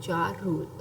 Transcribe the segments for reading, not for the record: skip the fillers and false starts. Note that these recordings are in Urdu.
4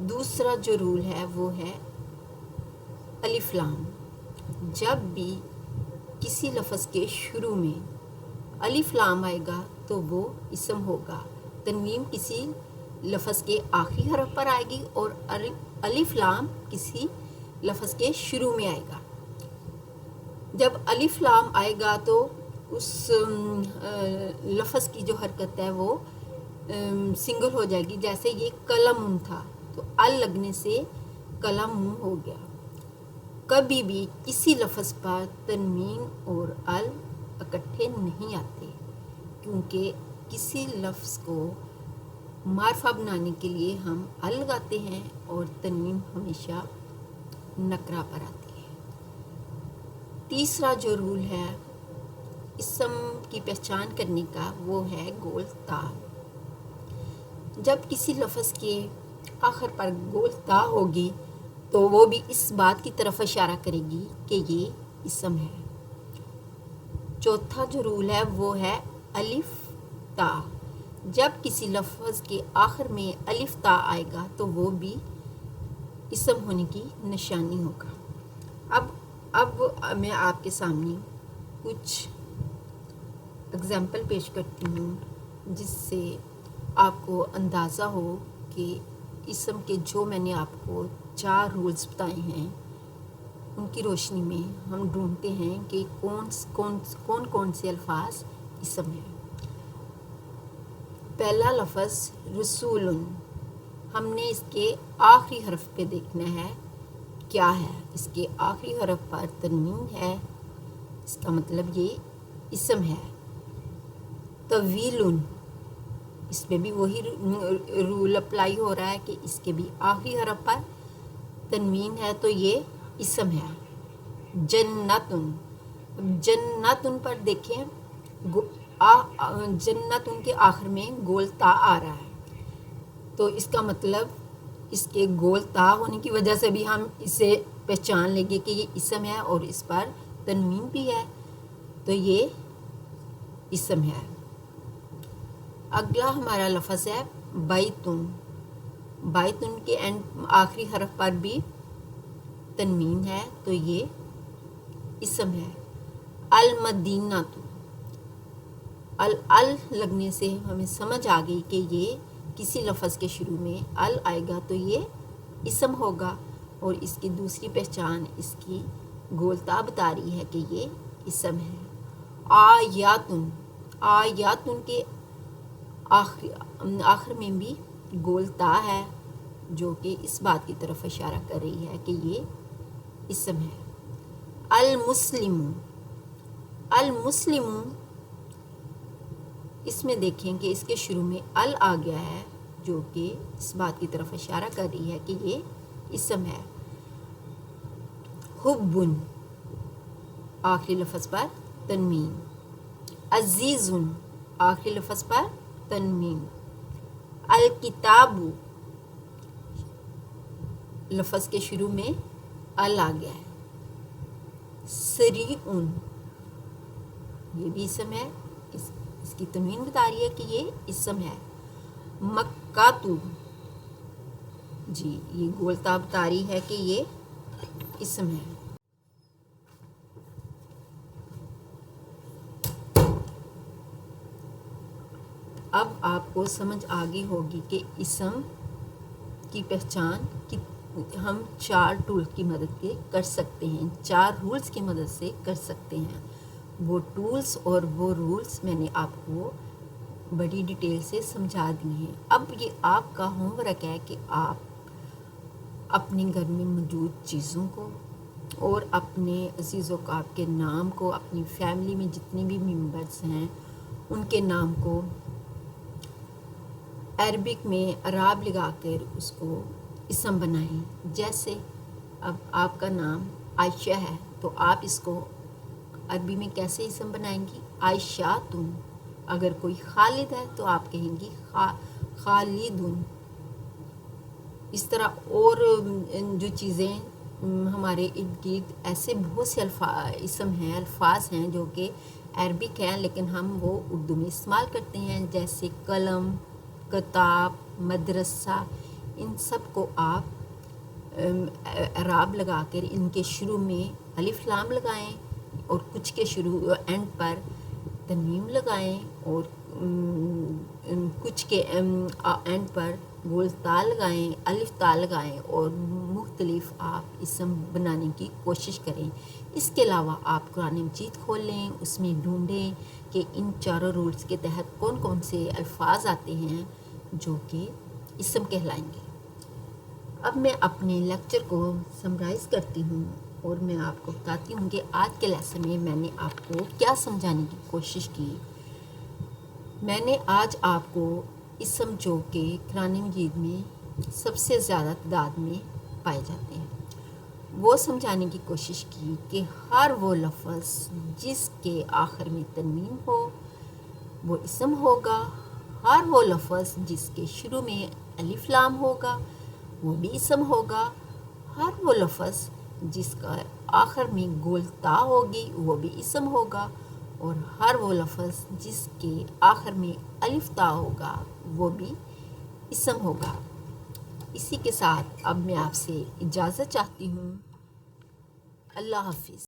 دوسرا جو رول ہے وہ ہے الف لام. جب بھی کسی لفظ کے شروع میں الف لام آئے گا تو وہ اسم ہوگا. تنوین کسی لفظ کے آخری حرف پر آئے گی اور الف لام کسی لفظ کے شروع میں آئے گا. جب الف لام آئے گا تو اس لفظ کی جو حرکت ہے وہ سنگل ہو جائے گی. جیسے یہ قلم تھا تو ال لگنے سے قلم ہو گیا. کبھی بھی کسی لفظ پر تنوین اور ال اکٹھے نہیں آتے، کیونکہ کسی لفظ کو معرفہ بنانے کے لیے ہم ال لگاتے ہیں اور تنوین ہمیشہ نکرہ پر آتی ہے. تیسرا جو رول ہے اسم کی پہچان کرنے کا وہ ہے گول تا. جب کسی لفظ کے آخر پر گول تا ہوگی تو وہ بھی اس بات کی طرف اشارہ کرے گی کہ یہ اسم ہے. چوتھا جو رول ہے وہ ہے الف تا. جب کسی لفظ کے آخر میں الف تا آئے گا تو وہ بھی اسم ہونے کی نشانی ہوگا. اب میں آپ کے سامنے کچھ اگزامپل پیش کرتی ہوں جس سے آپ کو اندازہ ہو کہ اسم کے جو میں نے آپ کو 4 رولز بتائے ہیں ان کی روشنی میں ہم ڈھونڈتے ہیں کہ کون سے الفاظ اسم ہیں. پہلا لفظ رسول. ہم نے اس کے آخری حرف پہ دیکھنا ہے کیا ہے. اس کے آخری حرف پر تنوین ہے، اس کا مطلب یہ اسم ہے. طویل، اس میں بھی وہی رول اپلائی ہو رہا ہے کہ اس کے بھی آخری حرف پر تنوین ہے تو یہ اسم ہے. جنتن، جنتن پر دیکھیں جنتن کے آخر میں گول تا آ رہا ہے تو اس کا مطلب اس کے گول تا ہونے کی وجہ سے بھی ہم اسے پہچان لیں گے کہ یہ اسم ہے اور اس پر تنوین بھی ہے تو یہ اسم ہے. اگلا ہمارا لفظ ہے بیتن. بیتن کے آخری حرف پر بھی تنوین ہے تو یہ اسم ہے. المدینہ. ال لگنے سے ہمیں سمجھ آ گئی کہ یہ کسی لفظ کے شروع میں ال آئے گا تو یہ اسم ہوگا اور اس کی دوسری پہچان اس کی گولتا بتا رہی ہے کہ یہ اسم ہے. آیاتن. آیاتن کے آخر میں بھی گولتا ہے جو کہ اس بات کی طرف اشارہ کر رہی ہے کہ یہ اسم ہے. المسلم. المسلم اس میں دیکھیں کہ اس کے شروع میں ال آ گیا ہے جو کہ اس بات کی طرف اشارہ کر رہی ہے کہ یہ اسم ہے. حبن، آخری لفظ پر تنوین. عزیز، آخری لفظ پر تنوین. الکتاب، لفظ کے شروع میں ال آ گیا ہے. سریعن، یہ بھی اسم ہے، اس کی تنوین بتا رہی ہے کہ یہ اسم ہے. مکاتو، جی یہ گولتا بتا رہی ہے کہ یہ اسم ہے. اب آپ کو سمجھ آ گئی ہوگی کہ اسم کی پہچان ہم 4 ٹولز کی مدد سے کر سکتے ہیں، 4 رولز کی مدد سے کر سکتے ہیں. وہ ٹولز اور وہ رولز میں نے آپ کو بڑی ڈیٹیل سے سمجھا دی ہیں. اب یہ آپ کا ہوم ورک ہے کہ آپ اپنے گھر میں موجود چیزوں کو اور اپنے عزیزوں کا آپ کے نام کو، اپنی فیملی میں جتنے بھی ممبرز ہیں ان کے نام کو عربک میں اعراب لگا کر اس کو اسم بنائیں. جیسے اب آپ کا نام عائشہ ہے تو آپ اس کو عربی میں کیسے اسم بنائیں گی؟ عائشہ تم. اگر کوئی خالد ہے تو آپ کہیں گی خالدن. اس طرح اور جو چیزیں ہمارے ارد گرد ایسے بہت سے اسم ہیں، الفاظ ہیں جو کہ عربک ہیں لیکن ہم وہ اردو میں استعمال کرتے ہیں، جیسے قلم، کتاب، مدرسہ. ان سب کو آپ اعراب لگا کر ان کے شروع میں الف لام لگائیں اور کچھ کے شروع اینڈ پر تنوین لگائیں اور کچھ کے اینڈ پر گول تا لگائیں، الف تا لگائیں اور مختلف آپ اسم بنانے کی کوشش کریں۔ اس کے علاوہ آپ قرآن مجید کھول لیں، اس میں ڈھونڈیں کہ ان چاروں رولز کے تحت کون کون سے الفاظ آتے ہیں جو کہ اسم کہلائیں گے۔ اب میں اپنے لیکچر کو سمرائز کرتی ہوں اور میں آپ کو بتاتی ہوں کہ آج کے لیسن میں میں نے آپ کو کیا سمجھانے کی کوشش کی۔ میں نے آج آپ کو اسم جو کہ قرآن مجید میں سب سے زیادہ تعداد میں پائے جاتے ہیں وہ سمجھانے کی کوشش کی کہ ہر وہ لفظ جس کے آخر میں تنوین ہو وہ اسم ہوگا، ہر وہ لفظ جس کے شروع میں الف لام ہوگا وہ بھی اسم ہوگا، ہر وہ لفظ جس کا آخر میں گول تا ہوگی وہ بھی اسم ہوگا، اور ہر وہ لفظ جس کے آخر میں الف تا ہوگا وہ بھی اسم ہوگا۔ اسی کے ساتھ اب میں آپ سے اجازت چاہتی ہوں۔ اللہ حافظ۔